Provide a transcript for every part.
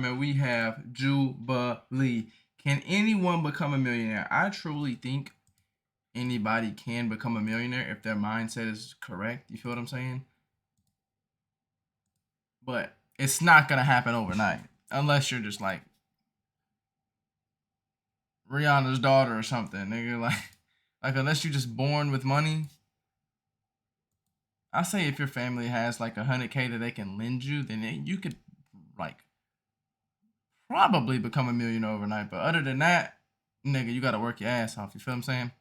tournament, we have Jubilee. Can anyone become a millionaire? I truly think anybody can become a millionaire if their mindset is correct. You feel what I'm saying? But it's not gonna happen overnight unless you're just like Rihanna's daughter or something, nigga. Like unless you're just born with money. I say if your family has like $100K that they can lend you, then you could like probably become a millionaire overnight. But other than that, nigga, you gotta work your ass off. You feel what I'm saying?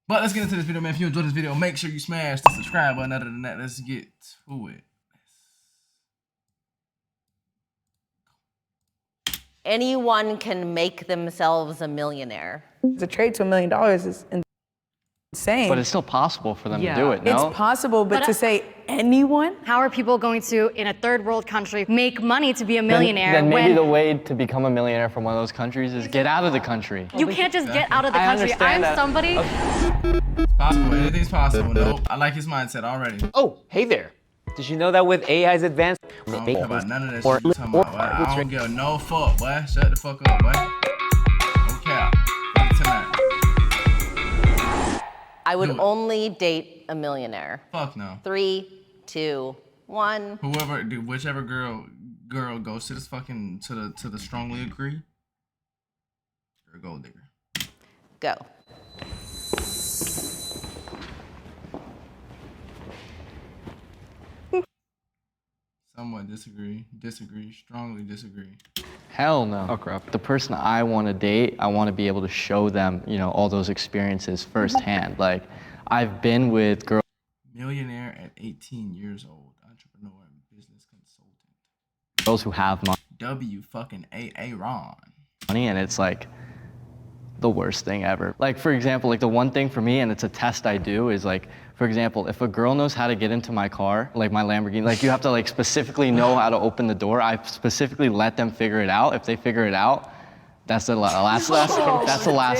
But let's get into this video, man. If you enjoyed this video, make sure you smash the subscribe button. Other than that, let's get to it. Anyone can make themselves a millionaire. The trade to $1 million is insane. But it's still possible for them to do it, no? It's possible, but to say anyone? How are people going to, in a third world country, make money to be a millionaire? Then maybe the way to become a millionaire from one of those countries is get out of the country. You can't just get out of the country. I'm somebody. It's possible. Anything's possible. Nope. I like his mindset already. Oh, hey there. Did you know that with AI's advanced... I don't care about none of that shit you talking about, boy. I don't give no fuck, boy. Shut the fuck up, boy. Don't care. Tonight. I would only date a millionaire. Fuck no. 3, 2, 1. Whichever girl goes to this fucking to the strongly agree. You're a gold digger. Go. Somewhat disagree, strongly disagree. Hell no. Oh crap. The person I want to date, I want to be able to show them, you know, all those experiences firsthand. Like, I've been with girls. Millionaire at 18 years old, entrepreneur and business consultant. Girls who have money, and it's like the worst thing ever. Like, for example, like the one thing for me, and it's a test I do, is like, for example, if a girl knows how to get into my car, like my Lamborghini, like you have to like specifically know how to open the door. I specifically let them figure it out. If they figure it out, that's the last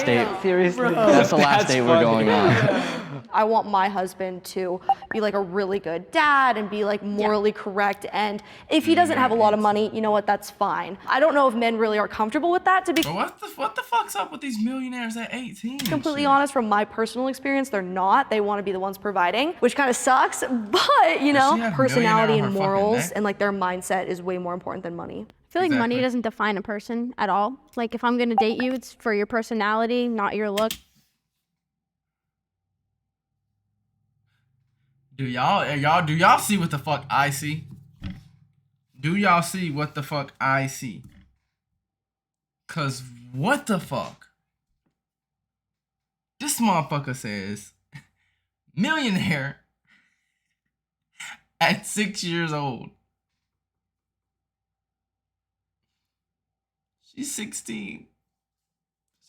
date. Seriously? That's the last date we're going on. I want my husband to be like a really good dad and be like morally correct. And if he doesn't have a lot of money, you know what, that's fine. I don't know if men really are comfortable with that, to be what the fuck's up with these millionaires at 18? completely honest. From my personal experience, they're not. They want to be the ones providing, which kind of sucks, but you know, personality and morals and like their mindset is way more important than money. I feel like money doesn't define a person at all. Like if I'm gonna date you, it's for your personality, not your look. Do y'all see what the fuck I see? Do y'all see what the fuck I see? Cause what the fuck? This motherfucker says millionaire at 6 years old. She's 16.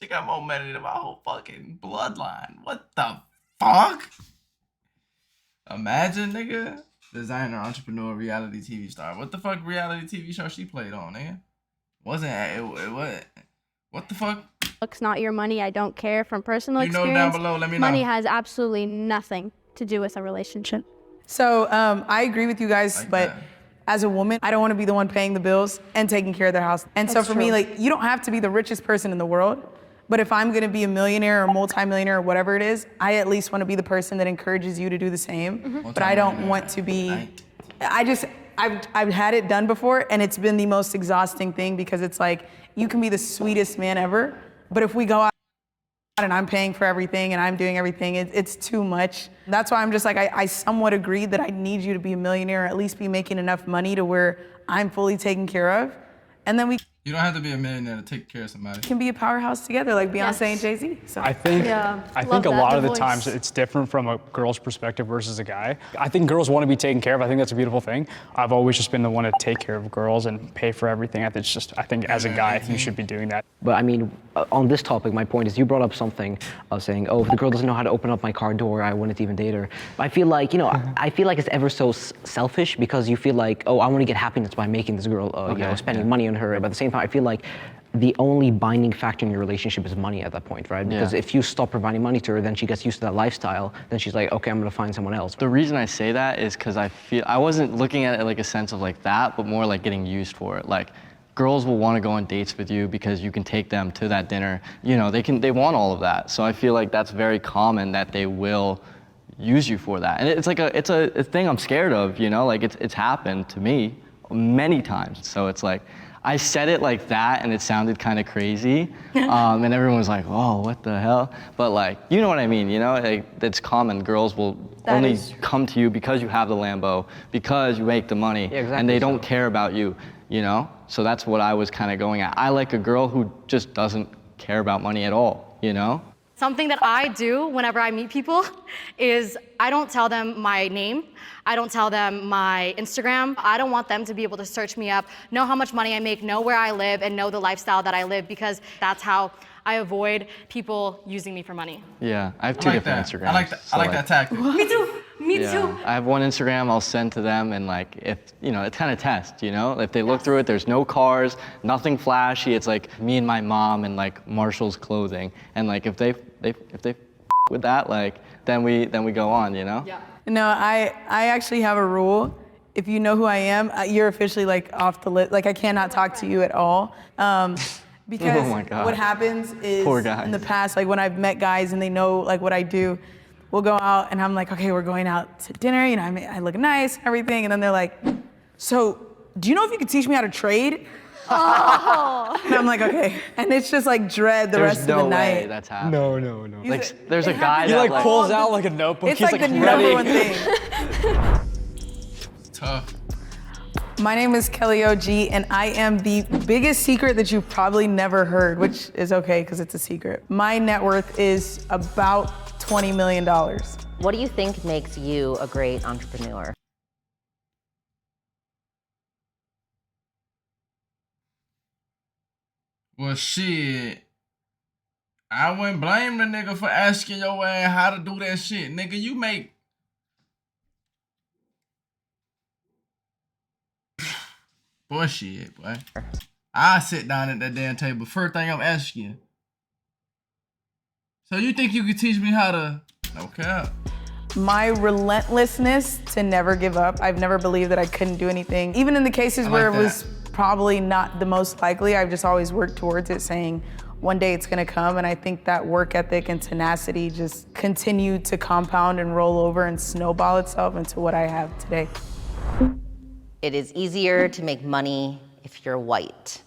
She got more money than my whole fucking bloodline. What the fuck? Imagine, nigga. Designer, entrepreneur, reality TV star. What the fuck reality TV show she played on, nigga? What the fuck? Looks not your money. I don't care. From personal experience, down below, let me know. Money has absolutely nothing to do with a relationship. So I agree with you guys, Like but that. as a woman, I don't want to be the one paying the bills and taking care of their house. And so for me, like, you don't have to be the richest person in the world, but if I'm gonna be a millionaire or multi-millionaire or whatever it is, I at least want to be the person that encourages you to do the same. But I don't want to be, I've had it done before, and it's been the most exhausting thing, because it's like, you can be the sweetest man ever, but if we go out and I'm paying for everything and I'm doing everything, it's too much. That's why I'm just like, I somewhat agree that I need you to be a millionaire, or at least be making enough money to where I'm fully taken care of. And then we You don't have to be a millionaire to take care of somebody. can be a powerhouse together, like Beyonce and Jay-Z. So. I think Love a that, lot the of the voice. times it's different from a girl's perspective versus a guy. I think girls want to be taken care of. I think that's a beautiful thing. I've always just been the one to take care of girls and pay for everything. I think as a guy, you should be doing that. But I mean, on this topic, my point is you brought up something saying, oh, if the girl doesn't know how to open up my car door, I wouldn't even date her. But I feel like, you know, I feel like it's ever so selfish, because you feel like, oh, I want to get happiness by making this girl, you know, spending money on her. But at the same time, I feel like the only binding factor in your relationship is money at that point, right? Because if you stop providing money to her, then she gets used to that lifestyle. Then she's like, okay, I'm gonna find someone else. The reason I say that is because I wasn't looking at it like a sense of like that, but more like getting used for it. Like, girls will want to go on dates with you because you can take them to that dinner. You know, they want all of that. So I feel like that's very common that they will use you for that. And it's like it's a thing I'm scared of, you know, like it's happened to me many times. So it's like, I said it like that and it sounded kind of crazy. And everyone was like, oh, what the hell? But like, you know what I mean, you know, like, it's common. Girls will only come to you because you have the Lambo, because you make the money, and they don't care about you, you know? So that's what I was kind of going at. I like a girl who just doesn't care about money at all, you know? Something that I do whenever I meet people is I don't tell them my name. I don't tell them my Instagram. I don't want them to be able to search me up, know how much money I make, know where I live, and know the lifestyle that I live, because that's how I avoid people using me for money. Yeah, I have two different Instagrams. I like that tactic. Me too. Me too. I have one Instagram I'll send to them, and like, if, you know, it's kind of test, you know? If they look through it, there's no cars, nothing flashy. It's like me and my mom and like Marshall's clothing. And like, if they with that, like, then we go on, you know? Yeah. No, I actually have a rule. If you know who I am, you're officially like off the list. Like, I cannot talk to you at all. Because Oh my God. what happens is Poor guys. in the past, like when I've met guys and they know like what I do, we'll go out and I'm like, okay, we're going out to dinner, you know, I look nice and everything. And then they're like, so do you know if you could teach me how to trade? Oh. And I'm like, okay. And it's just like dread the rest of the night. There's no way that's happening. No. Like, there's a guy He that like pulls out like a notebook. It's He's like the ready. number one thing. Tough. My name is Kelly OG, and I am the biggest secret that you've probably never heard, which is okay because it's a secret. My net worth is about $20 million. What do you think makes you a great entrepreneur? Well, shit. I wouldn't blame the nigga for asking your ass how to do that shit. Nigga, you make... Bullshit, boy. I sit down at that damn table. First thing I'm asking you. So you think you could teach me how to... No cap. My relentlessness to never give up. I've never believed that I couldn't do anything. Even in the cases where it was probably not the most likely, I've just always worked towards it, saying one day it's gonna come. And I think that work ethic and tenacity just continued to compound and roll over and snowball itself into what I have today. It is easier to make money if you're white.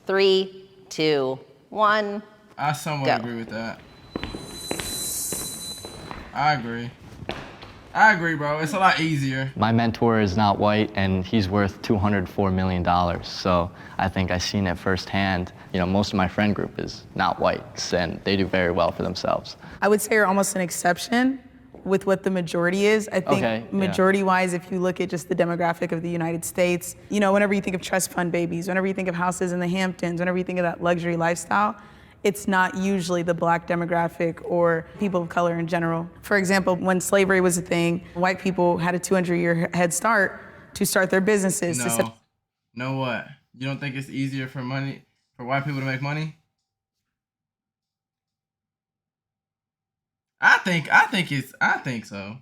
3, 2, 1. I somewhat Go. agree with that. I agree, bro. It's a lot easier. My mentor is not white, and he's worth $204 million. So I think I've seen it firsthand. You know, most of my friend group is not whites, and they do very well for themselves. I would say you're almost an exception with what the majority is. I think majority-wise, if you look at just the demographic of the United States, you know, whenever you think of trust fund babies, whenever you think of houses in the Hamptons, whenever you think of that luxury lifestyle, it's not usually the black demographic or people of color in general. For example, when slavery was a thing, white people had a 200-year head start to start their businesses. Know what? You don't think it's easier for white people to make money? I think so.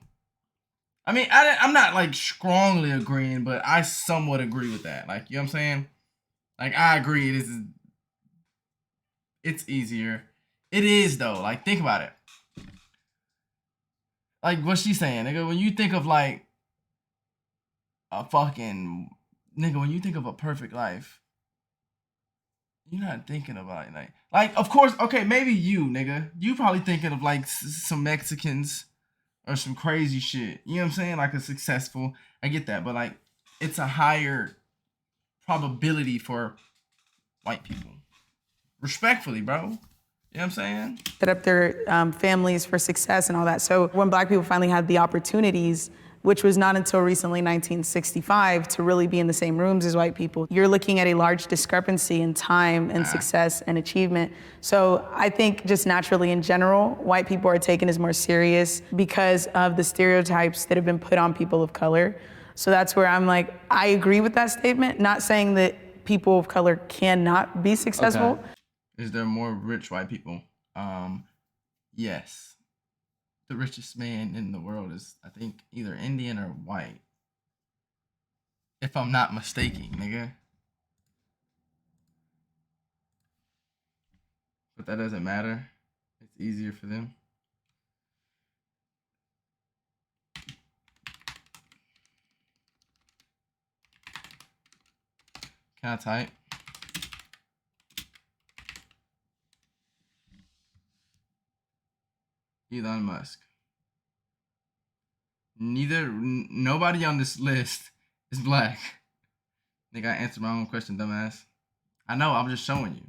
I mean, I'm not like strongly agreeing, but I somewhat agree with that. Like, you know what I'm saying? Like, I agree. It's easier. It is though. Like, think about it. Like what she's saying, nigga. When you think of like a fucking nigga, when you think of a perfect life, you're not thinking about it like of course, okay, maybe you, nigga. You probably thinking of like some Mexicans or some crazy shit. You know what I'm saying? Like a successful. I get that, but like it's a higher probability for white people. Respectfully, bro. You know what I'm saying? Set up their families for success and all that. So when black people finally had the opportunities, which was not until recently 1965, to really be in the same rooms as white people, you're looking at a large discrepancy in time and success and achievement. So I think just naturally in general, white people are taken as more serious because of the stereotypes that have been put on people of color. So that's where I'm like, I agree with that statement, not saying that people of color cannot be successful. Okay. Is there more rich white people? Yes. The richest man in the world is, I think, either Indian or white. If I'm not mistaken, nigga. that doesn't matter. It's easier for them. Can I type? Elon Musk. Nobody on this list is black. Think I answered my own question, dumbass. I know, I'm just showing you.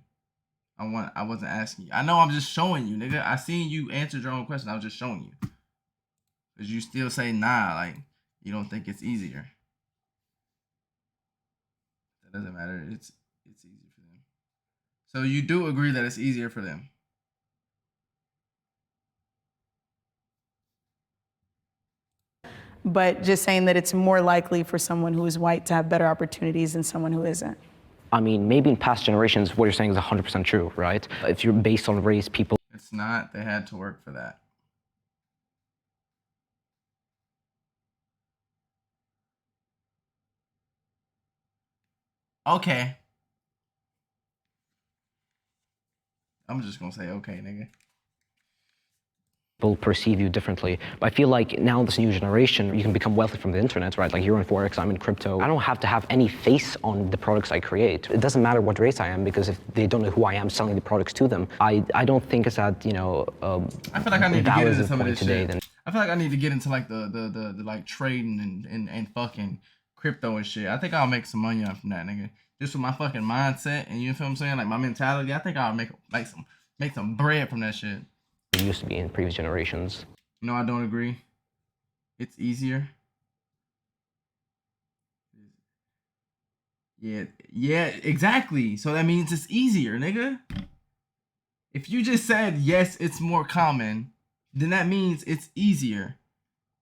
I wasn't asking you. I know, I'm just showing you, nigga. I seen you answered your own question. I was just showing you. Cause you still say nah, like you don't think it's easier. That doesn't matter. It's easier for them. So you do agree that it's easier for them. But just saying that it's more likely for someone who is white to have better opportunities than someone who isn't. I mean, maybe in past generations, what you're saying is 100% true, right? If you're based on race, people. It's not. They had to work for that. Okay. I'm just gonna say okay, nigga. People perceive you differently. But I feel like now this new generation, you can become wealthy from the internet, right? Like you're in Forex, I'm in crypto. I don't have to have any face on the products I create. It doesn't matter what race I am, because if they don't know who I am selling the products to them, I don't think it's that, you know, I feel like I need to get into some of this today. shit. I feel like I need to get into like the like trading and fucking crypto and shit. I think I'll make some money off from that, nigga. Just with my fucking mindset and you feel what I'm saying, like my mentality, I think I'll make some bread from that shit. It used to be in previous generations. No, I don't agree. It's easier. Yeah, exactly. So that means it's easier, nigga. If you just said yes, it's more common, then that means it's easier.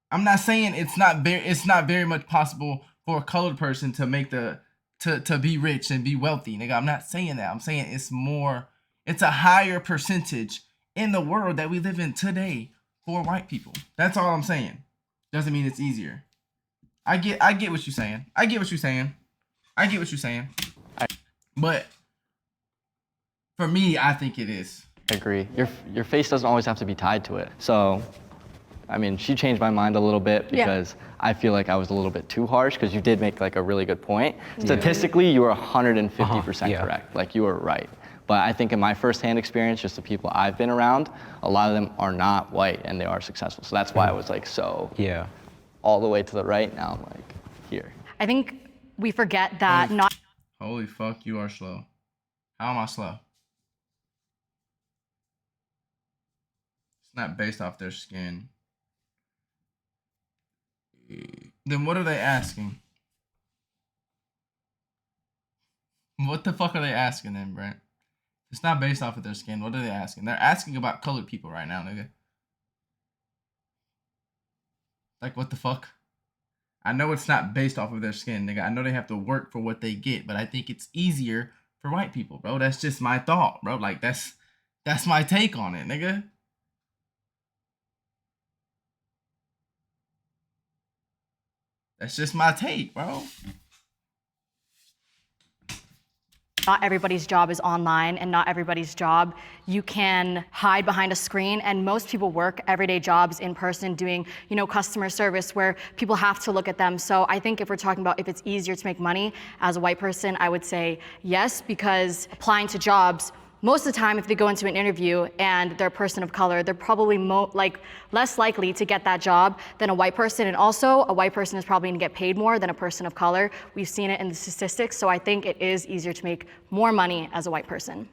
I'm not saying it's not very much possible for a colored person to make to be rich and be wealthy, nigga. I'm not saying that. I'm saying it's a higher percentage in the world that we live in today for white people. That's all I'm saying. Doesn't mean it's easier. I get what you're saying. I get what you're saying. But for me, I think it is. I agree. Your face doesn't always have to be tied to it. So, I mean, she changed my mind a little bit because I feel like I was a little bit too harsh, because you did make like a really good point. Statistically, you were 150% correct. Like you were right. But I think in my firsthand experience, just the people I've been around, a lot of them are not white and they are successful. So that's why I was like all the way to the right. Now I'm like here. I think we forget that not. Holy fuck, you are slow. How am I slow? It's not based off their skin. Then what are they asking? What the fuck are they asking then, Brent? It's not based off of their skin. What are they asking? They're asking about colored people right now, nigga. Like, what the fuck? I know it's not based off of their skin, nigga. I know they have to work for what they get, but I think it's easier for white people, bro. That's just my thought, bro. Like, that's my take on it, nigga. That's just my take, bro. Not everybody's job is online, and not everybody's job you can hide behind a screen, and most people work everyday jobs in person doing, customer service where people have to look at them. So I think if we're talking about if it's easier to make money as a white person, I would say yes, because applying to jobs, most of the time if they go into an interview and they're a person of color, they're probably less likely to get that job than a white person. And also a white person is probably gonna get paid more than a person of color. We've seen it in the statistics. So I think it is easier to make more money as a white person.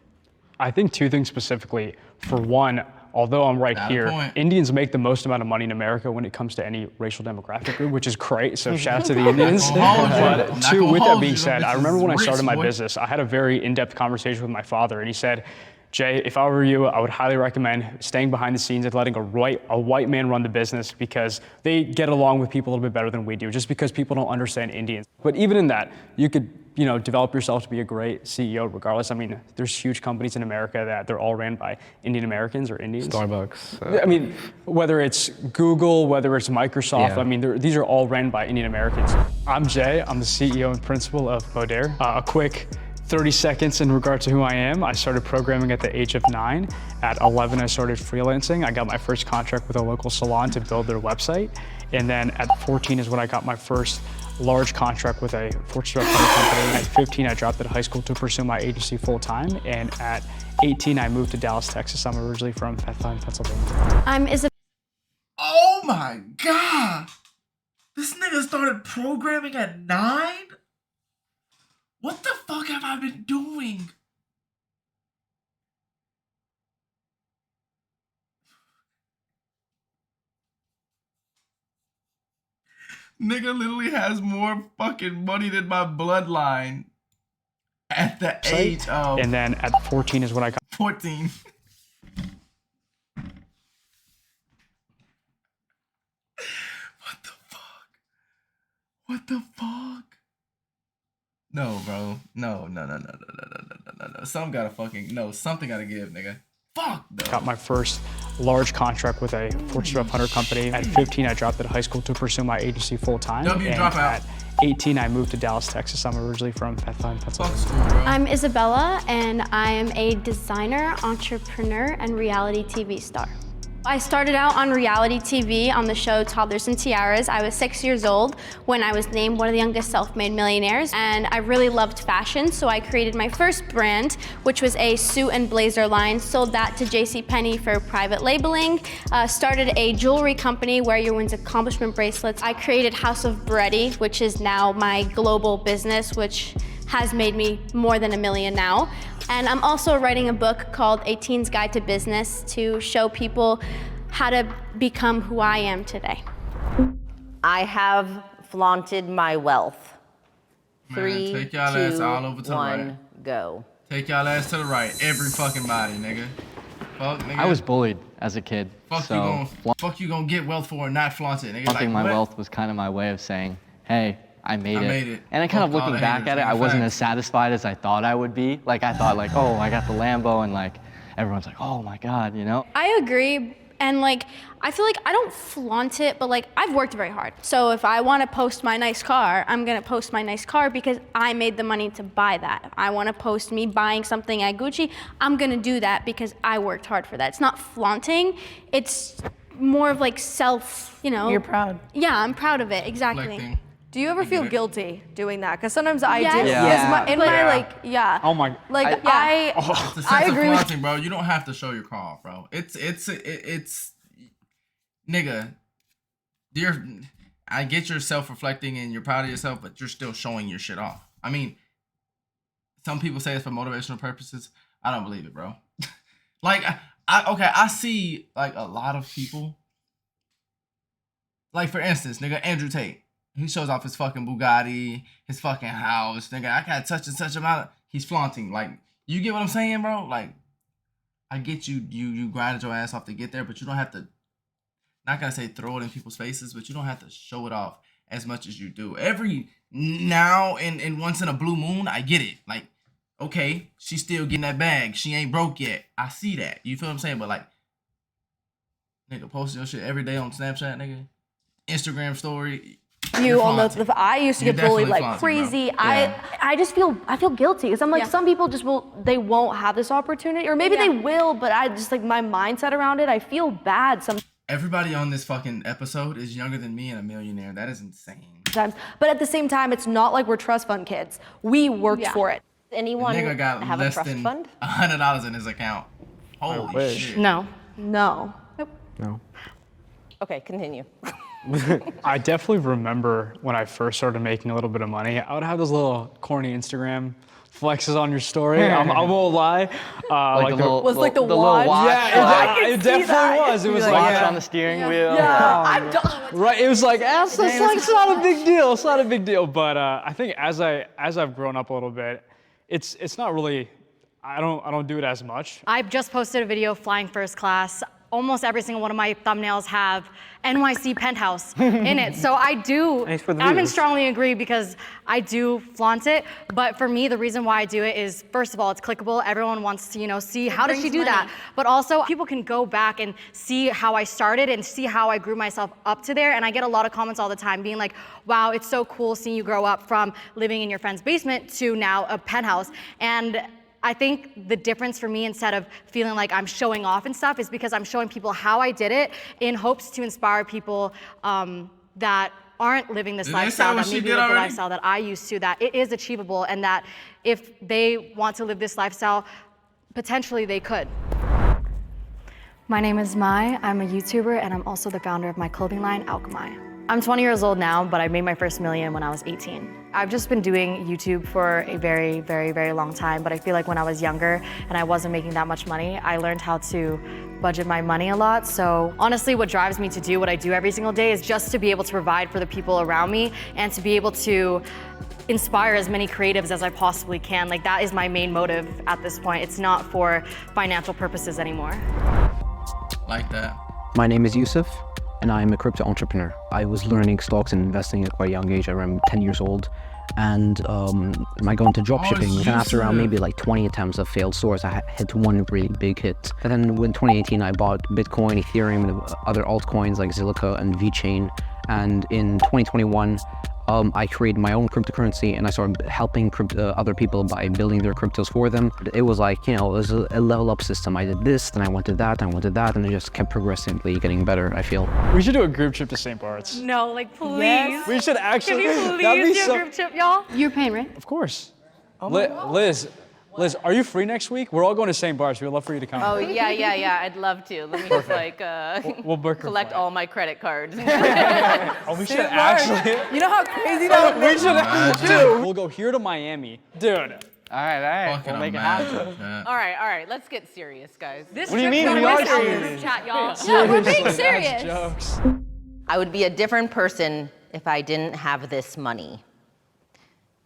I think two things specifically. For one, although I'm right here, Indians make the most amount of money in America when it comes to any racial demographic group, which is great. So shout out to the Indians. But two, with that being said, I remember when I started my business, I had a very in-depth conversation with my father, and he said, Jay, if I were you, I would highly recommend staying behind the scenes and letting a white man run the business, because they get along with people a little bit better than we do, just because people don't understand Indians. But even in that, you could develop yourself to be a great CEO regardless. I mean, there's huge companies in America that they're all ran by Indian Americans or Indians. Starbucks. I mean, whether it's Google, whether it's Microsoft, I mean, these are all ran by Indian Americans. I'm Jay, I'm the CEO and principal of Millionaire. A quick 30 seconds in regard to who I am. I started programming at the age of 9. At 11, I started freelancing. I got my first contract with a local salon to build their website. And then at 14 is when I got my first large contract with a Fortune 500 company. At 15, I dropped out of high school to pursue my agency full time. And at 18, I moved to Dallas, Texas. I'm originally from Bethlehem, Pennsylvania. I'm Isabella. Oh my God. This nigga started programming at 9? What the fuck have I been doing? Nigga literally has more fucking money than my bloodline at the age of... And then at 14 is when I got... 14. What the fuck? No, bro. No. Something gotta give, nigga. Fuck, no. Got my first large contract with a Fortune 500 company. At 15, I dropped out of high school to pursue my agency full time. At 18, I moved to Dallas, Texas. I'm originally from Bethlehem, Pennsylvania. I'm Isabella, and I am a designer, entrepreneur, and reality TV star. I started out on reality TV on the show Toddlers and Tiaras. I was 6 years old when I was named one of the youngest self-made millionaires, and I really loved fashion, so I created my first brand, which was a suit and blazer line, sold that to JCPenney for private labeling, started a jewelry company where you win accomplishment bracelets. I created House of Bready, which is now my global business, which has made me more than $1 million now. And I'm also writing a book called A Teen's Guide to Business to show people how to become who I am today. I have flaunted my wealth. Man, 3, take y'all 2, ass all over to the 1, right. go. Take y'all ass to the right. Every fucking body, nigga. Fuck, nigga. I was bullied as a kid. Fuck you gonna get wealth for and not flaunt it, nigga. Flaunting Like, my what? wealth was kind of my way of saying, hey, I made it. And then kind Fuck of looking all the back haters, at it, nigga, I wasn't facts. as satisfied as I thought I would be. Like I thought like, oh, I got the Lambo and like everyone's like, oh my God, you know? I agree, and like, I feel like I don't flaunt it, but like, I've worked very hard. So if I wanna post my nice car, I'm gonna post my nice car because I made the money to buy that. If I wanna post me buying something at Gucci, I'm gonna do that because I worked hard for that. It's not flaunting, it's more of like self, you know. You're proud. Yeah, I'm proud of it, exactly. Reflecting. Do you ever feel guilty doing that? Because sometimes I Yes. do. Yeah. In my like, yeah. Oh my. Like I It's a sense I of agree with flaunting, bro. You don't have to show your car off, bro. It's nigga. I get you're self-reflecting and you're proud of yourself, but you're still showing your shit off. I mean, some people say it's for motivational purposes. I don't believe it, bro. Like, I see like a lot of people. Like for instance, nigga, Andrew Tate. He shows off his fucking Bugatti, his fucking house, nigga. I got such and such amount. He's flaunting. Like, you get what I'm saying, bro? Like, I get you grinded your ass off to get there, but you don't have to. Not gonna say throw it in people's faces, but you don't have to show it off as much as you do. Every now and once in a blue moon, I get it. Like, okay, she's still getting that bag. She ain't broke yet. I see that. You feel what I'm saying? But like, nigga, posting your shit every day on Snapchat, nigga, Instagram story. You on I used to get bullied like crazy. Yeah. I feel guilty because I'm like, some people just they won't have this opportunity, or maybe they will, but I just like my mindset around it. I feel bad sometimes. Everybody on this fucking episode is younger than me and a millionaire. That is insane. But at the same time, it's not like we're trust fund kids. We worked for it. Anyone Nigga got have less a trust than fund? $100 in his account. Holy shit. No. No. No. Okay, continue. I definitely remember when I first started making a little bit of money, I would have those little corny Instagram flexes on your story. I won't lie. Like the Was like the little watch. watch. Yeah, it definitely was. It was Watch like on the steering wheel. I'm done. Right, it was like, it's not a big deal. It's not a big deal. But I think as I've grown up a little bit, it's not really. I don't do it as much. I just posted a video flying first class. almost every single one of my thumbnails have NYC penthouse in it. So I do, I'm in strongly agree because I do flaunt it. But for me, the reason why I do it is, first of all, it's clickable. Everyone wants to, you know, see how did she do that? But also people can go back and see how I started and see how I grew myself up to there. And I get a lot of comments all the time being like, wow, it's so cool seeing you grow up from living in your friend's basement to now a penthouse. And I think the difference for me, instead of feeling like I'm showing off and stuff, is because I'm showing people how I did it in hopes to inspire people that aren't living this lifestyle, that maybe live the lifestyle that I used to, that it is achievable, and that if they want to live this lifestyle, potentially they could. My name is Mai. I'm a YouTuber, and I'm also the founder of my clothing line, Alchemy. I'm 20 years old now, but I made my first million when I was 18. I've just been doing YouTube for a very, very, very long time, but I feel like when I was younger and I wasn't making that much money, I learned how to budget my money a lot. So honestly, what drives me to do what I do every single day is just to be able to provide for the people around me and to be able to inspire as many creatives as I possibly can. Like, that is my main motive at this point. It's not for financial purposes anymore. Like that. My name is Yusuf, and I'm a crypto entrepreneur. I was learning stocks and investing at quite a young age. I'm 10 years old. And I go into drop shipping, and after around maybe like 20 attempts of failed stores, I hit one really big hit. And then in 2018, I bought Bitcoin, Ethereum, and other altcoins like Zilliqa and VeChain. And in 2021, I created my own cryptocurrency, and I started helping other people by building their cryptos for them. It was like, you know, it was a level up system. I did this, then I wanted that, and it just kept progressively getting better, I feel. We should do a group trip to St. Bart's. No, like, please. Yes. We should actually. Can you please do a group trip, y'all? You're paying, right? Of course. Liz, are you free next week? We're all going to St. Bart's. We'd love for you to come. Oh, yeah. I'd love to. Let me just like we'll book collect all my credit cards. Oh, we should actually. You know how crazy that would be? We should. Dude, we'll go here to Miami. Dude. All right. We'll make it happen. All right. Let's get serious, guys. This What do you trip's mean? gonna We are work out in serious. group chat, y'all. Yeah, we're being serious. Jokes. I would be a different person if I didn't have this money.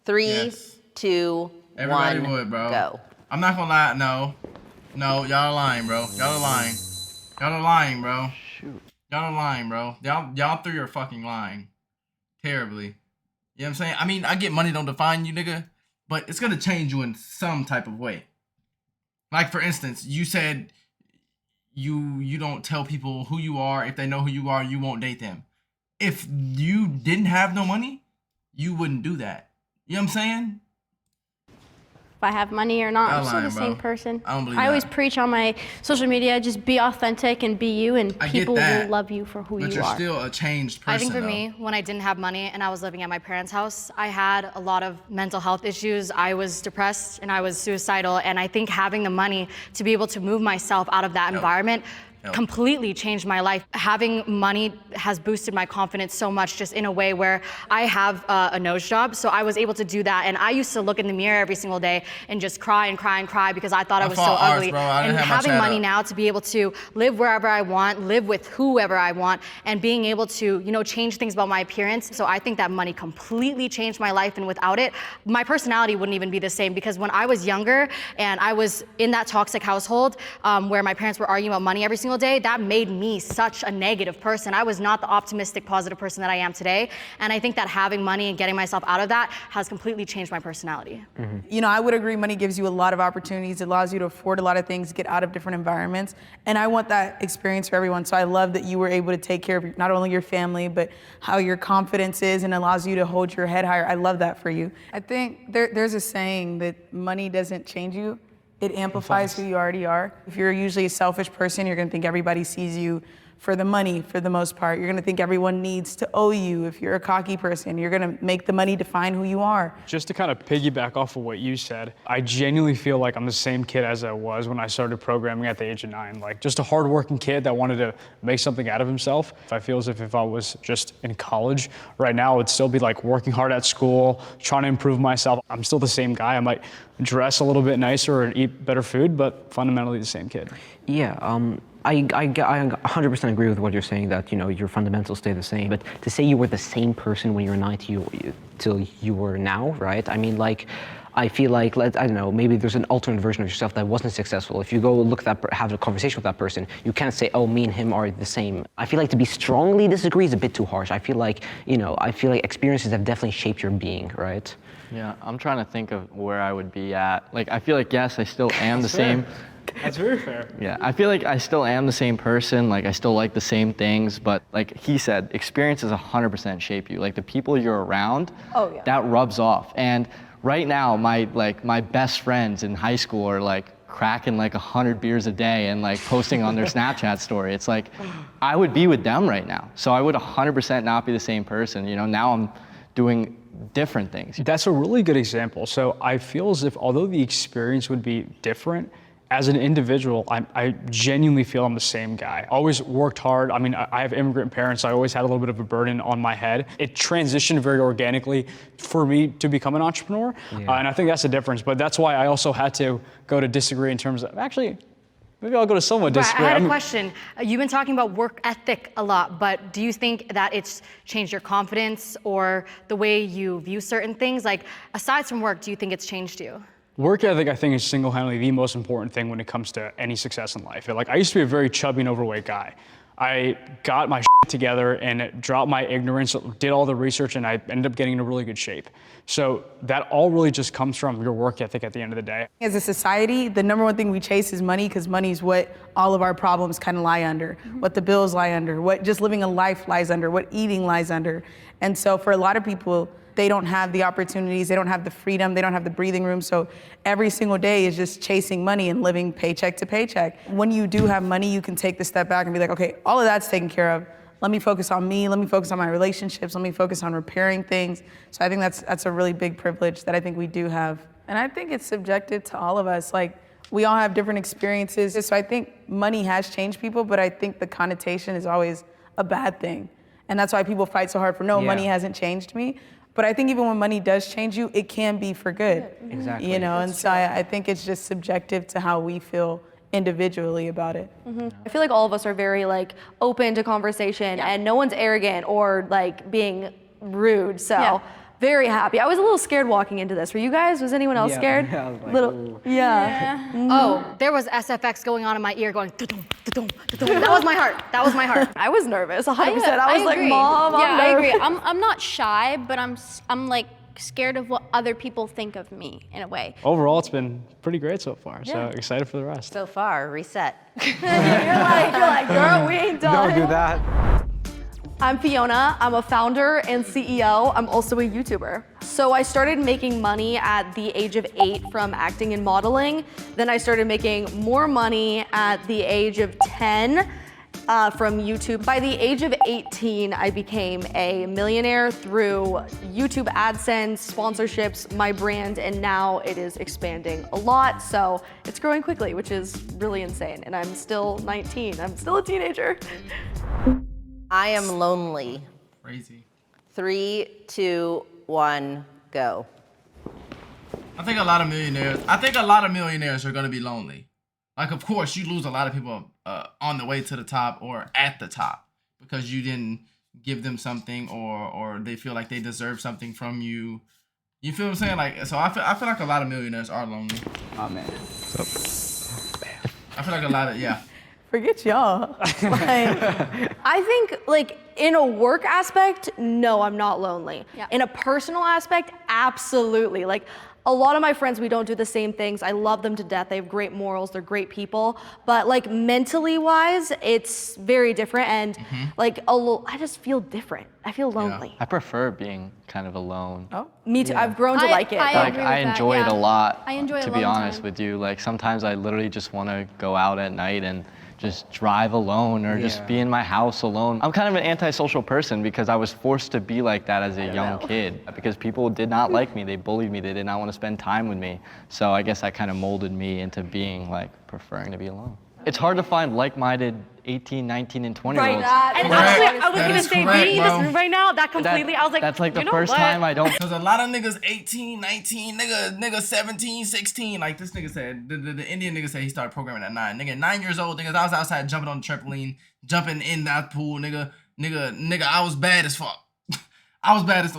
3, Yes. 2, Everybody 1, would, bro. go. I'm not gonna lie, no, y'all are lying, bro. Y'all are lying. Y'all are lying, bro. Shoot. Y'all are lying, bro. Y'all three are fucking lying. Terribly. You know what I'm saying? I mean, I get money don't define you, nigga, but it's gonna change you in some type of way. Like, for instance, you said you don't tell people who you are. If they know who you are, you won't date them. If you didn't have no money, you wouldn't do that. You know what I'm saying? If I have money or not, I'm still the same person. I don't believe I always that. preach on my social media, just be authentic and be you, and I get people that, will love you for who But you you're are. still a changed person. I think for though. me, when I didn't have money and I was living at my parents' house, I had a lot of mental health issues. I was depressed and I was suicidal. And I think having the money to be able to move myself out of that environment completely changed my life. Having money has boosted my confidence so much, just in a way where I have a nose job, so I was able to do that. And I used to look in the mirror every single day and just cry because I thought I was so ugly. And having money now to be able to live wherever I want, live with whoever I want, and being able to, you know, change things about my appearance. So I think that money completely changed my life, and without it, my personality wouldn't even be the same. Because when I was younger and I was in that toxic household where my parents were arguing about money every single day, that made me such a negative person. I was not the optimistic, positive person that I am today. And I think that having money and getting myself out of that has completely changed my personality. Mm-hmm. You know, I would agree money gives you a lot of opportunities. It allows you to afford a lot of things, get out of different environments. And I want that experience for everyone. So I love that you were able to take care of not only your family, but how your confidence is, and allows you to hold your head higher. I love that for you. I think there's a saying that money doesn't change you. It amplifies who you already are. If you're usually a selfish person, you're gonna think everybody sees you for the money for the most part. You're gonna think everyone needs to owe you. If you're a cocky person, you're gonna make the money define who you are. Just to kind of piggyback off of what you said, I genuinely feel like I'm the same kid as I was when I started programming at the age of 9. Like, just a hardworking kid that wanted to make something out of himself. I feel as if I was just in college right now, I would still be like working hard at school, trying to improve myself. I'm still the same guy. I might dress a little bit nicer and eat better food, but fundamentally the same kid. Yeah, I 100% agree with what you're saying, that, you know, your fundamentals stay the same. But to say you were the same person when you were 9 till you were now, right? I mean, like, I feel like, I don't know, maybe there's an alternate version of yourself that wasn't successful. If you go look at that, have a conversation with that person, you can't say, oh, me and him are the same. I feel like to be strongly disagree is a bit too harsh. I feel like, experiences have definitely shaped your being, right? Yeah, I'm trying to think of where I would be at. Like, I feel like, yes, I still am the same. That's very fair. Yeah, I feel like I still am the same person. Like, I still like the same things, but like he said, experiences 100% shape you. Like, the people you're around, that rubs off. And right now, my best friends in high school are like cracking like 100 beers a day and like posting on their Snapchat story. It's like, I would be with them right now. So I would 100% not be the same person. Now I'm doing different things. That's a really good example. So I feel as if although the experience would be different, as an individual, I genuinely feel I'm the same guy. Always worked hard. I mean, I have immigrant parents. So I always had a little bit of a burden on my head. It transitioned very organically for me to become an entrepreneur. And I think that's the difference. But that's why I also had to go to disagree in terms of, actually, maybe I'll go to somewhat disagree. I had a question. You've been talking about work ethic a lot, but do you think that it's changed your confidence or the way you view certain things? Like, aside from work, do you think it's changed you? Work ethic, I think, is single-handedly the most important thing when it comes to any success in life. Like, I used to be a very chubby and overweight guy. I got my shit together and dropped my ignorance, did all the research, and I ended up getting into really good shape. So that all really just comes from your work ethic at the end of the day. As a society, the number one thing we chase is money, because money is what all of our problems kind of lie under, what the bills lie under, what just living a life lies under, what eating lies under. And so for a lot of people, they don't have the opportunities, they don't have the freedom, they don't have the breathing room. So every single day is just chasing money and living paycheck to paycheck. When you do have money, you can take the step back and be like, okay, all of that's taken care of. Let me focus on me, let me focus on my relationships, let me focus on repairing things. So I think that's a really big privilege that I think we do have. And I think it's subjective to all of us. Like, we all have different experiences. So I think money has changed people, but I think the connotation is always a bad thing. And that's why people fight so hard for, no, money hasn't changed me. But I think even when money does change you, it can be for good. Exactly. And so I think it's just subjective to how we feel individually about it. I feel like all of us are very open to conversation and no one's arrogant or being rude. So very happy. I was a little scared walking into this. Were you guys? Was anyone else scared? Yeah, I was like, Oh, there was SFX going on in my ear going, da-dum, da-dum, da-dum. That was my heart. That was my heart. I was nervous, 100%. I was like, agree. Mom, I'm I nervous. agree. I'm not shy, but I'm like scared of what other people think of me in a way. Overall, it's been pretty great so far. So excited for the rest. So far, reset. you're like, girl, we ain't done. Don't do that. I'm Fiona. I'm a founder and CEO. I'm also a YouTuber. So I started making money at the age of 8 from acting and modeling. Then I started making more money at the age of 10 from YouTube. By the age of 18, I became a millionaire through YouTube AdSense, sponsorships, my brand, and now it is expanding a lot. So it's growing quickly, which is really insane. And I'm still 19. I'm still a teenager. I am lonely. Crazy. 3, 2, 1, go. I think a lot of millionaires are gonna be lonely. Like, of course, you lose a lot of people on the way to the top or at the top because you didn't give them something or they feel like they deserve something from you. You feel what I'm saying? Like, so I feel like a lot of millionaires are lonely. Oh, man. I feel like a lot of, Forget y'all. I think in a work aspect, no, I'm not lonely. Yeah. In a personal aspect, absolutely. A lot of my friends, we don't do the same things. I love them to death. They have great morals. They're great people. But mentally wise, it's very different. And I just feel different. I feel lonely. I prefer being kind of alone. Oh, me too. I've grown to like it. I agree with I that, enjoy it a lot. I enjoy it to alone be honest time. with you. Like, sometimes I literally just want to go out at night and just drive alone or just be in my house alone. I'm kind of an antisocial person because I was forced to be like that as a young kid because people did not like me. They bullied me. They did not want to spend time with me. So I guess that kind of molded me into being preferring to be alone. It's hard to find like-minded 18, 19, and 20-year-olds. And actually, I was gonna say, being in this room right now, that completely, I was like, that's the you know first what? time I don't. There's a lot of niggas 18, 19, nigga 17, 16. Like this nigga said, the Indian nigga said he started programming at 9. Nigga, 9 years old, niggas, I was outside jumping on the trampoline, jumping in that pool, nigga, I was bad as fuck. I was bad as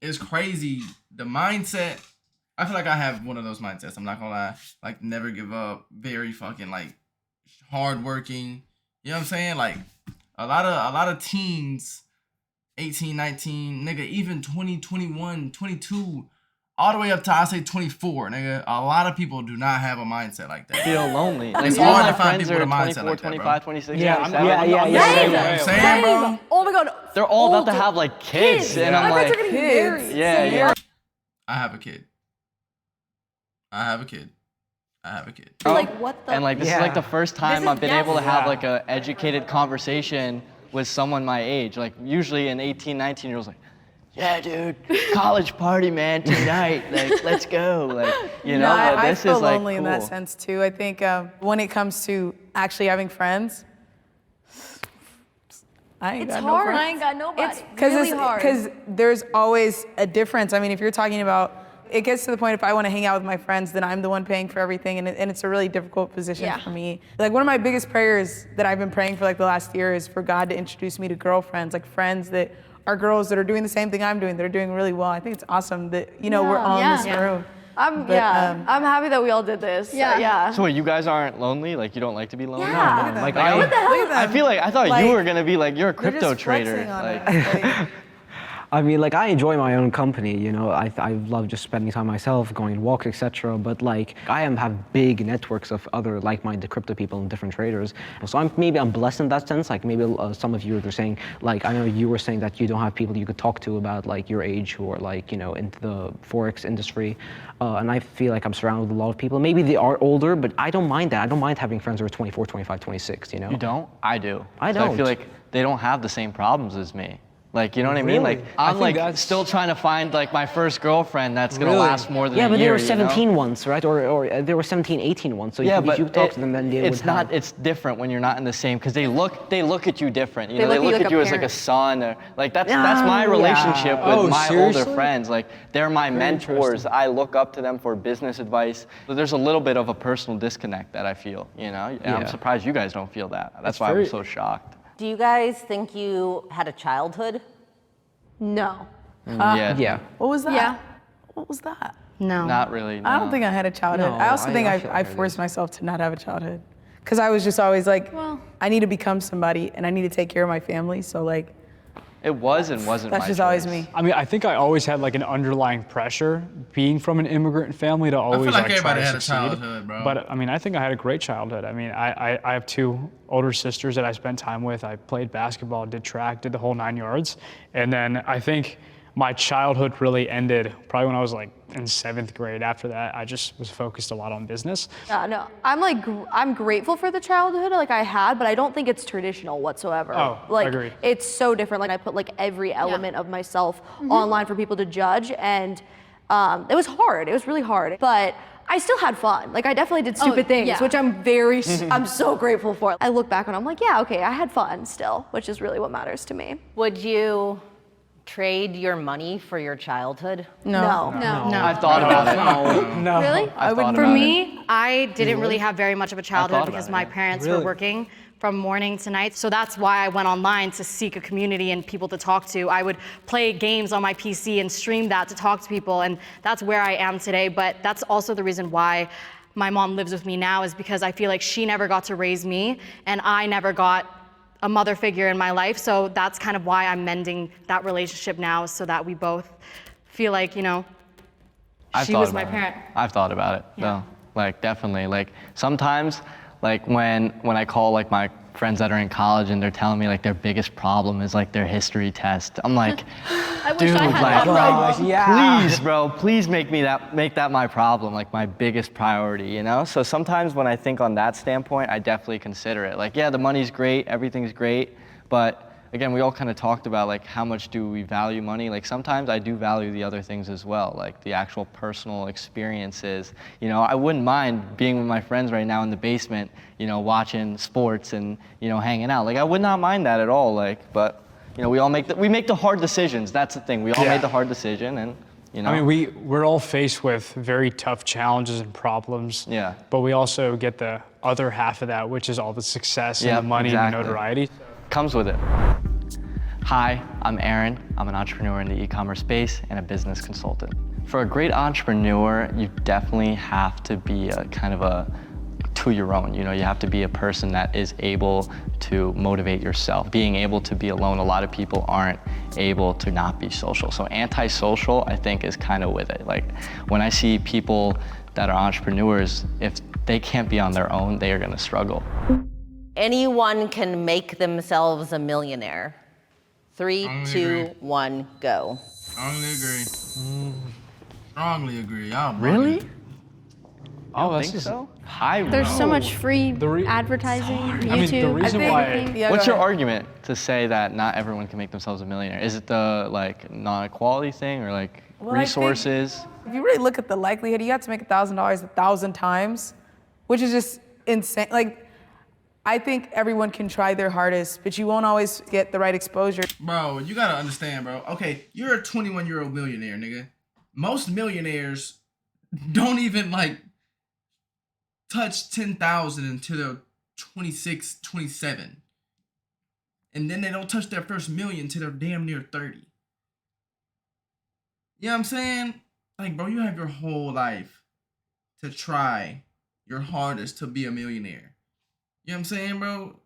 it's crazy. The mindset, I feel like I have one of those mindsets. I'm not gonna lie. Like, never give up. Very fucking like hardworking. You know what I'm saying? Like a lot of teens, 18, 19, nigga, even 20, 21, 22, all the way up to I say 24, nigga. A lot of people do not have a mindset like that. Feel lonely. It's all hard my to find friends people are with a mindset 24, like that, 25, bro. 26, Yeah, 27. I'm yeah, the yeah. same You know what way. I'm saying, bro? Oh my god. They're all about to Older. have like kids, and I'm My friends like, are getting kids. married. yeah. I have a kid. I have a kid. Like what the? And like this is like the first time I've been able to have like a educated conversation with someone my age. Like usually an 18, 19-year-old's like, yeah, dude, college party, man, tonight. Like, let's go. Like, you know, but I this feel is like lonely in that cool. sense too. I think when it comes to actually having friends, I ain't It's got hard. no I friends. ain't got nobody. It's really hard. because there's always a difference. I mean, if you're talking about, it gets to the point if I want to hang out with my friends, then I'm the one paying for everything, and it's a really difficult position Yeah. for me. Like one of my biggest prayers that I've been praying for like the last year is for God to introduce me to girlfriends, like friends that are girls that are doing the same thing I'm doing, that are doing really well. I think it's awesome that we're all in this room. I'm But, I'm happy that we all did this. Yeah. So wait, you guys aren't lonely? Like you don't like to be lonely? Yeah. Look at Like them. I, Look at I them. feel like I thought Like, you were gonna be like you're a They're crypto just trader. flexing on Like, us. Like, I mean, like, I enjoy my own company, you know, I love just spending time myself, going on walks, etc. But like, have big networks of other like-minded crypto people and different traders. So maybe I'm blessed in that sense. Like maybe some of you are saying, like, I know you were saying that you don't have people you could talk to about like your age who are like, into the Forex industry. And I feel like I'm surrounded with a lot of people. Maybe they are older, but I don't mind that. I don't mind having friends who are 24, 25, 26, you know? you don't? I do. I So don't. I feel like they don't have the same problems as me. Like, you know what I mean? Really? Like, I I'm think like that's- still trying to find like my first girlfriend that's gonna Really? last more than Yeah, a but year. they were you know? 17 once, right? Or they were 17, 18 once. So Yeah, if but you talk to them, then they it's would not. have... It's different when you're not in the same because they look at you different. You know, look they at you look like at a you as like a parent. son or like that's my Yeah. relationship with Oh, my seriously? older friends. Like they're my mentors. I look up to them for business advice. But there's a little bit of a personal disconnect that I feel. You know, and I'm Yeah. surprised you guys don't feel that. That's It's why I very- was so shocked. Do you guys think you had a childhood? No. Yeah. Yeah. what was that? Yeah. What was that? No. Not really. I don't no. think I had a childhood. No, I also think I feel I like I forced myself to not have a childhood. Because I was just always like, I need to become somebody and I need to take care of my family. So like, It was and wasn't. that's my just always choice. me. I mean, I think I always had like an underlying pressure being from an immigrant family to always like like try everybody to had a succeed. childhood, bro. But I mean, I think I had a great childhood. I mean, I have two older sisters that I spent time with. I played basketball, did track, did the whole 9 yards. And then I think my childhood really ended probably when I was like in 7th grade. After that, I just was focused a lot on business. Yeah, no. I'm grateful for the childhood like I had, but I don't think it's traditional whatsoever. Oh, like agreed. it's so different. Like I put like every element of myself online for people to judge, and it was hard. It was really hard, but I still had fun. Like I definitely did stupid things, yeah. which I'm so grateful for. I look back and I'm like, yeah, okay, I had fun still, which is really what matters to me. Would you trade your money for your childhood? No. I've thought about it. No. Really? I've thought For about it. me, I didn't really have very much of a childhood thought because about my it, yeah. parents Really? were working from morning to night. So that's why I went online to seek a community and people to talk to. I would play games on my PC and stream that to talk to people, and that's where I am today. But that's also the reason why my mom lives with me now, is because I feel like she never got to raise me and I never got a mother figure in my life. So that's kind of why I'm mending that relationship now, so that we both feel like, I've she thought was my about it. parent. I've thought about it. Yeah. No, like definitely. Like sometimes, like when I call like my friends that are in college and they're telling me like their biggest problem is like their history test. I'm like, I wish dude, I had like, that problem. please, bro, please make that my problem, like my biggest priority, you know? So sometimes when I think on that standpoint, I definitely consider it. Like, yeah, the money's great, everything's great, but again, we all kind of talked about like how much do we value money. Like sometimes I do value the other things as well, like the actual personal experiences. You know, I wouldn't mind being with my friends right now in the basement, watching sports and, hanging out. Like I would not mind that at all. Like, but we make the hard decisions. That's the thing. We all made the hard decision, and I mean, we're all faced with very tough challenges and problems. Yeah. But we also get the other half of that, which is all the success and Yeah, the money exactly. and the notoriety. Comes with it. Hi, I'm Aaron. I'm an entrepreneur in the e-commerce space and a business consultant. For a great entrepreneur, you definitely have to be a kind of a to your own. You know, you have to be a person that is able to motivate yourself. Being able to be alone, a lot of people aren't able to not be social. So antisocial, I think, is kind of with it. Like when I see people that are entrepreneurs, if they can't be on their own, they are gonna struggle. Anyone can make themselves a millionaire. 3, 2, 1, go. Strongly agree. Strongly agree. Y'all Really? bugging. Oh, I that's think just so. High There's so road. much free The advertising, YouTube. I mean, the reason everything. Yeah, What's go your ahead. argument to say that not everyone can make themselves a millionaire? Is it the like non-equality thing or like Well, I think- resources? If you really look at the likelihood, you have to make $1,000 1,000 times, which is just insane. Like, I think everyone can try their hardest, but you won't always get the right exposure. Bro, you gotta understand, bro. Okay, you're a 21-year-old millionaire, nigga. Most millionaires don't even like touch 10,000 until they're 26, 27. And then they don't touch their first million until they're damn near 30. You know what I'm saying? Like, bro, you have your whole life to try your hardest to be a millionaire. You know what I'm saying, bro?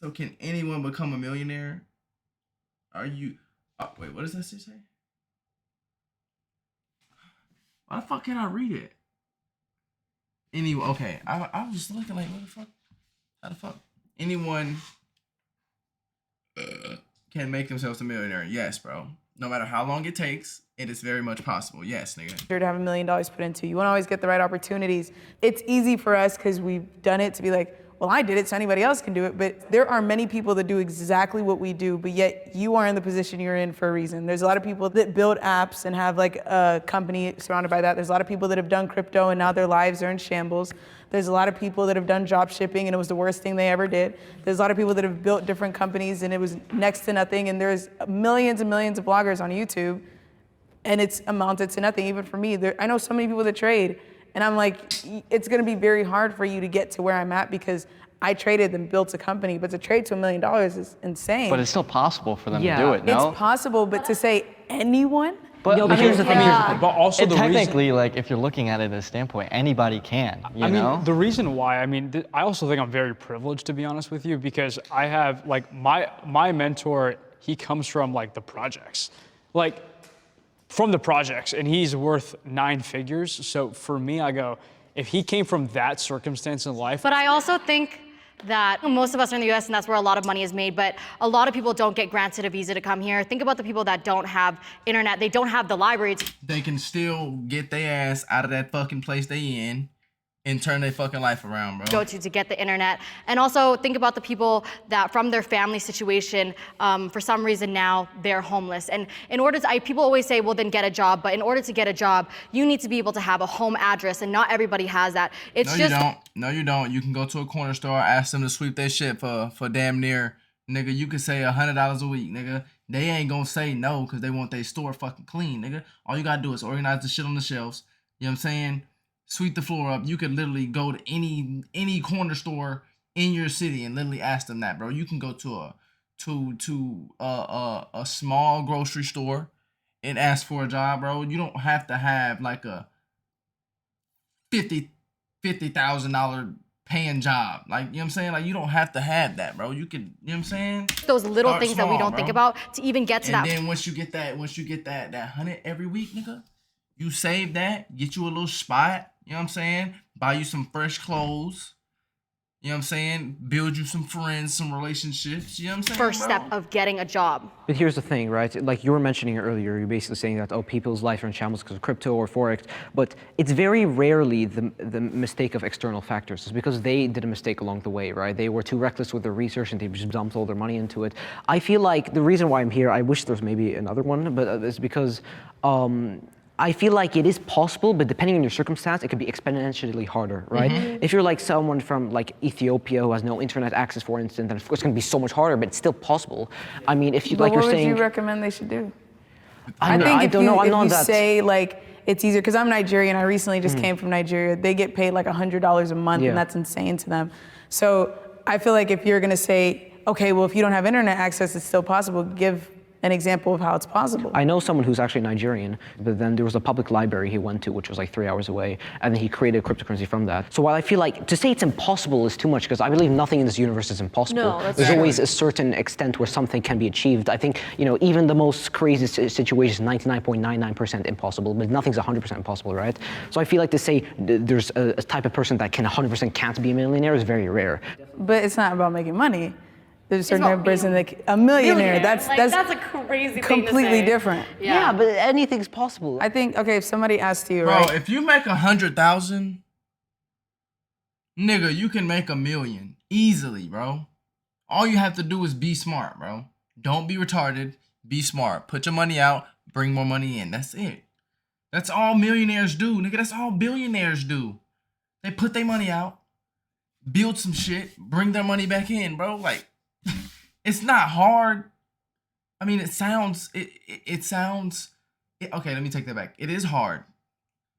So can anyone become a millionaire? Are you... Oh, wait, what does that shit say? Why the fuck can't I read it? Anyway, okay. I was just looking like, what the fuck? How the fuck? Anyone can make themselves a millionaire. Yes, bro. No matter how long it takes, it is very much possible. Yes, nigga. To have $1 million put into. You won't always get the right opportunities. It's easy for us because we've done it to be like, well, I did it, so anybody else can do it. But there are many people that do exactly what we do, but yet you are in the position you're in for a reason. There's a lot of people that build apps and have like a company surrounded by that. There's a lot of people that have done crypto and now their lives are in shambles. There's a lot of people that have done drop shipping and it was the worst thing they ever did. There's a lot of people that have built different companies and it was next to nothing. And there's millions and millions of bloggers on YouTube and it's amounted to nothing. Even for me, I know so many people that trade and I'm like, it's gonna be very hard for you to get to where I'm at because I traded and built a company, but to trade to $1 million is insane. But it's still possible for them Yeah. to do it, no? It's possible, but to say anyone? But, Yo, but here's the thing. But also and the reason, technically, like, if you're looking at it as a standpoint, anybody can, you know? the reason why, I also think I'm very privileged, to be honest with you, because I have, like, my mentor, he comes from, like, the projects. Like, from the projects, and he's worth 9 figures. So for me, I go, if he came from that circumstance in life. But I also think that most of us are in the US and that's where a lot of money is made, but a lot of people don't get granted a visa to come here. Think about the people that don't have internet, they don't have the library. They can still get their ass out of that fucking place they in and turn their fucking life around, bro. Go to get the internet. And also think about the people that from their family situation, for some reason now they're homeless. And in order to, people always say, well then get a job, but in order to get a job, you need to be able to have a home address and not everybody has that. It's No, just- you don't. No, you don't. You can go to a corner store, ask them to sweep their shit for damn near, nigga, you could say $100 a week, nigga. They ain't gonna say no because they want their store fucking clean, nigga. All you gotta do is organize the shit on the shelves. You know what I'm saying? Sweep the floor up. You could literally go to any corner store in your city and literally ask them that, bro. You can go to a small grocery store and ask for a job, bro. You don't have to have like a $50,000 paying job. Like, you know what I'm saying? Like, you don't have to have that, bro. You could, you know what I'm saying? those little Start things that we small, don't bro. think about to even get to And that. then once you get that 100 every week, nigga, you save that, get you a little spot, you know what I'm saying? Buy you some fresh clothes. You know what I'm saying? Build you some friends, some relationships. You know what I'm saying? First bro? step of getting a job. But here's the thing, right? Like you were mentioning earlier, you're basically saying that, oh, people's lives are in shambles because of crypto or Forex, but it's very rarely the mistake of external factors. It's because they did a mistake along the way, right? They were too reckless with their research and they just dumped all their money into it. I feel like the reason why I'm here, I wish there's maybe another one, but it's because I feel like it is possible, but depending on your circumstance, it could be exponentially harder, right? If you're like someone from like Ethiopia who has no internet access, for instance, then of course it's going to be so much harder, but it's still possible. I mean, if you But like what you're saying, would you recommend they should do? I think I if don't you, know. I'm if not you that. say like it's easier, because I'm Nigerian. I recently just came from Nigeria. They get paid like $100 a month, Yeah. and that's insane to them. So I feel like if you're gonna say, okay, well, if you don't have internet access, it's still possible. Give an example of how it's possible. I know someone who's actually Nigerian, but then there was a public library he went to, which was like 3 hours away, and then he created cryptocurrency from that. So while I feel like to say it's impossible is too much, because I believe nothing in this universe is impossible. No, that's There's true. always a certain extent where something can be achieved. I think, you know, even the most crazy situation is 99.99% impossible, but nothing's 100% impossible, right? So I feel like to say there's a type of person that can 100% can't be a millionaire is very rare. But it's not about making money. There's a certain about type of person being that a millionaire. That's a crazy thing to completely say. different. Yeah, but anything's possible. I think, okay, if somebody asked you, Bro, right? if you make 100,000, nigga, you can make 1,000,000 easily, bro. All you have to do is be smart, bro. Don't be retarded. Be smart. Put your money out. Bring more money in. That's it. That's all millionaires do, nigga. That's all billionaires do. They put their money out, build some shit, bring their money back in, bro. Like, it's not hard. I mean, it sounds. Okay, let me take that back. It is hard,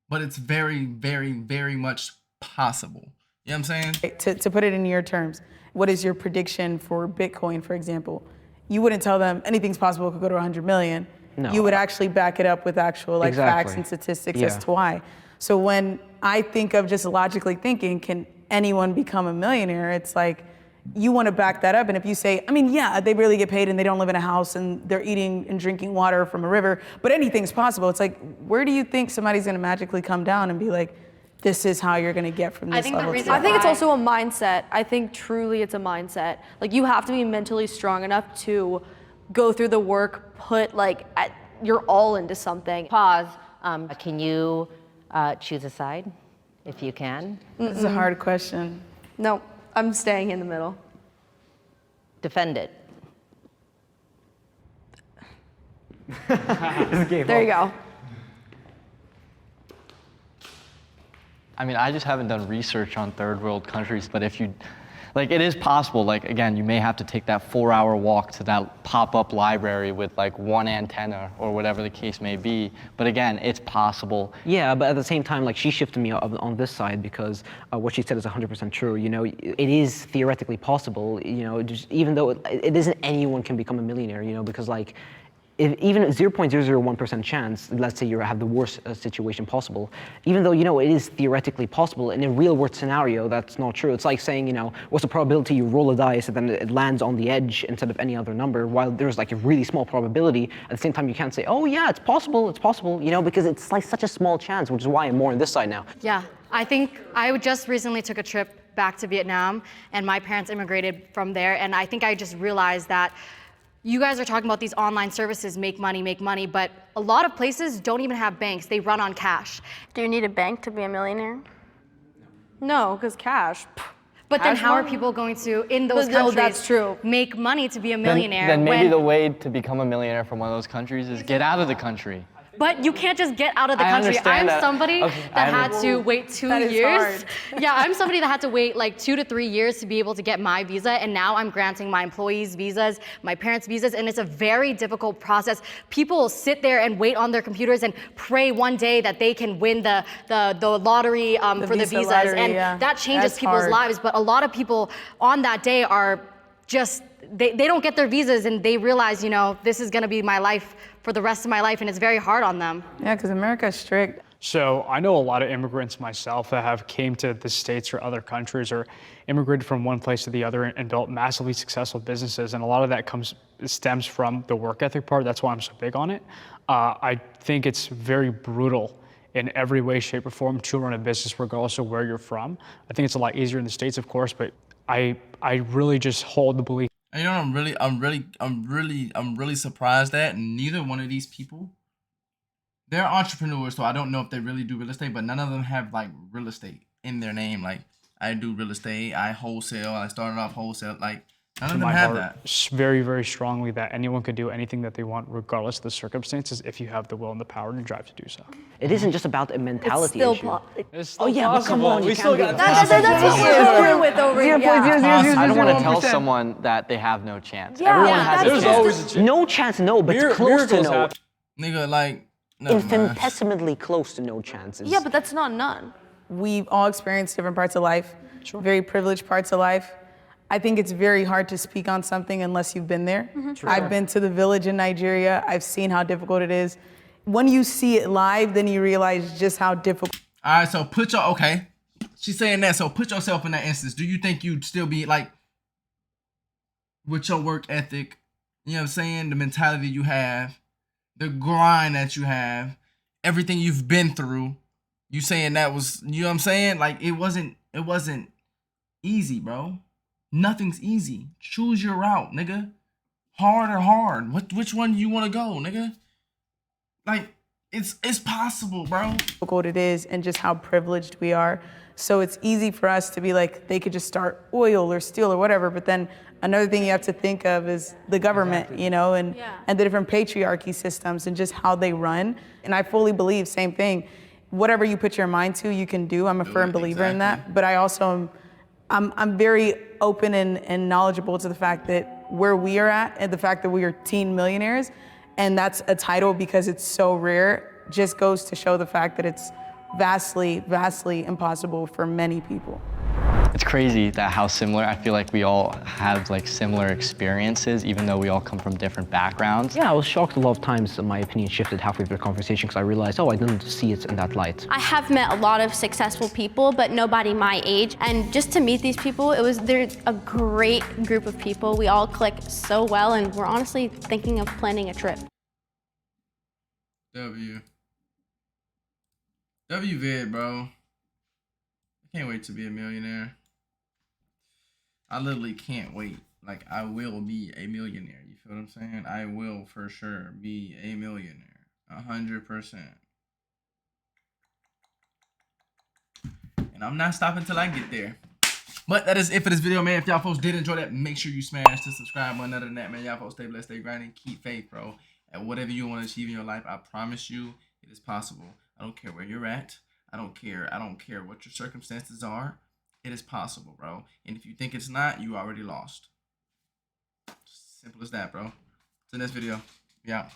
but it's very, very, very much possible. You know what I'm saying? To put it in your terms, what is your prediction for Bitcoin, for example? You wouldn't tell them anything's possible, it could go to 100 million. No. You would actually back it up with actual like facts Exactly. and statistics Yeah. as to why. So when I think of just logically thinking, can anyone become a millionaire? It's like, you want to back that up. And if you say, I mean, yeah, they barely get paid and they don't live in a house and they're eating and drinking water from a river, but anything's possible. It's like, where do you think somebody's going to magically come down and be like, this is how you're going to get from this think the level to reason that? I think it's also a mindset. I think truly it's a mindset. Like you have to be mentally strong enough to go through the work, put like you're all into something. Pause. Can you choose a side, if you can? This is a hard question. No, I'm staying in the middle. Defend it. There you go. I mean, I just haven't done research on third world countries, but if you, like, it is possible. Like, again, you may have to take that 4-hour walk to that pop-up library with like one antenna or whatever the case may be. But again, it's possible. Yeah, but at the same time, like she shifted me on this side because what she said is 100% true. You know, it is theoretically possible. You know, just, even though it isn't anyone can become a millionaire. You know, because like. Even 0.001% chance, let's say you have the worst situation possible, even though, you know, it is theoretically possible, in a real world scenario, that's not true. It's like saying, you know, what's the probability you roll a dice and then it lands on the edge instead of any other number, while there's like a really small probability. At the same time, you can't say, oh yeah, it's possible, you know, because it's like such a small chance, which is why I'm more on this side now. Yeah, I think I just recently took a trip back to Vietnam, and my parents immigrated from there, and I think I just realized that you guys are talking about these online services make money, but a lot of places don't even have banks. They run on cash. Do you need a bank to be a millionaire? No, because cash. But then Cash how are money? people going to, in those No, countries, that's true. make money to be a millionaire? Then maybe when- the way to become a millionaire from one of those countries is get out of the country. But you can't just get out of the I country. understand I'm that. somebody Okay, that I had to wait 2 That is years. Yeah, I'm somebody that had to wait like 2 to 3 years to be able to get my visa, and now I'm granting my employees' visas, my parents' visas, and it's a very difficult process. People will sit there and wait on their computers and pray one day that they can win the lottery for the visa visas, lottery, and yeah. that changes That's people's hard. lives. But a lot of people on that day are just, they don't get their visas, and they realize, you know, this is gonna be my life for the rest of my life, and it's very hard on them. Yeah, because America's strict. So I know a lot of immigrants myself that have came to the States or other countries or immigrated from one place to the other and built massively successful businesses. And a lot of that stems from the work ethic part. That's why I'm so big on it. I think it's very brutal in every way, shape, or form to run a business regardless of where you're from. I think it's a lot easier in the States, of course, but I really just hold the belief. And you know, I'm really surprised that neither one of these people, they're entrepreneurs, so I don't know if they really do real estate, but none of them have like real estate in their name. Like, I do real estate, I wholesale, I started off wholesale, like none of them My have heart that. very, very strongly that anyone could do anything that they want regardless of the circumstances if you have the will and the power and the drive to do so. It isn't just about a It's mentality still issue. It's Oh yeah, but come on, you can't be. That's what we're going with over here. Yeah. I don't want to tell someone that they have no chance. Yeah, Everyone has a that's chance. always a chance. No chance, no, but it's close to Miracles no. happen. Nigga, like, never mind. Infinitesimally close to no chances. Yeah, but that's not none. We've all experienced different parts of life, very privileged parts of life. I think it's very hard to speak on something unless you've been there. I've been to the village in Nigeria. I've seen how difficult it is. When you see it live, then you realize just how difficult. All right, so okay. She's saying that, so put yourself in that instance. Do you think you'd still be like, with your work ethic, you know what I'm saying, the mentality you have, the grind that you have, everything you've been through, you saying that was, you know what I'm saying? Like, it wasn't easy, bro. Nothing's easy. Choose your route, nigga. Hard or hard? Which one do you want to go, nigga? Like, it's possible, bro. Difficult it is, and just how privileged we are. So it's easy for us to be like, they could just start oil or steel or whatever, but then another thing you have to think of is the government, you know, and the different patriarchy systems and just how they run. And I fully believe, same thing, whatever you put your mind to, you can do. I'm a firm believer in that, but I also I'm very open and knowledgeable to the fact that where we are at and the fact that we are teen millionaires, and that's a title because it's so rare, just goes to show the fact that it's vastly, vastly impossible for many people. It's crazy that how similar, I feel like we all have like similar experiences, even though we all come from different backgrounds. Yeah, I was shocked a lot of times my opinion shifted halfway through the conversation because I realized, oh, I didn't see it in that light. I have met a lot of successful people, but nobody my age. And just to meet these people, they're a great group of people. We all click so well, and we're honestly thinking of planning a trip. W vid, bro. I can't wait to be a millionaire. I literally can't wait. Like, I will be a millionaire. You feel what I'm saying? I will for sure be a millionaire. 100%. And I'm not stopping till I get there. But that is it for this video, man. If y'all folks did enjoy that, make sure you smash the subscribe button. Other than that, man, y'all folks stay blessed, stay grinding, keep faith, bro. And whatever you want to achieve in your life, I promise you it is possible. I don't care where you're at. I don't care what your circumstances are. It is possible, bro. And if you think it's not, you already lost. Simple as that, bro. Till next video. Yeah.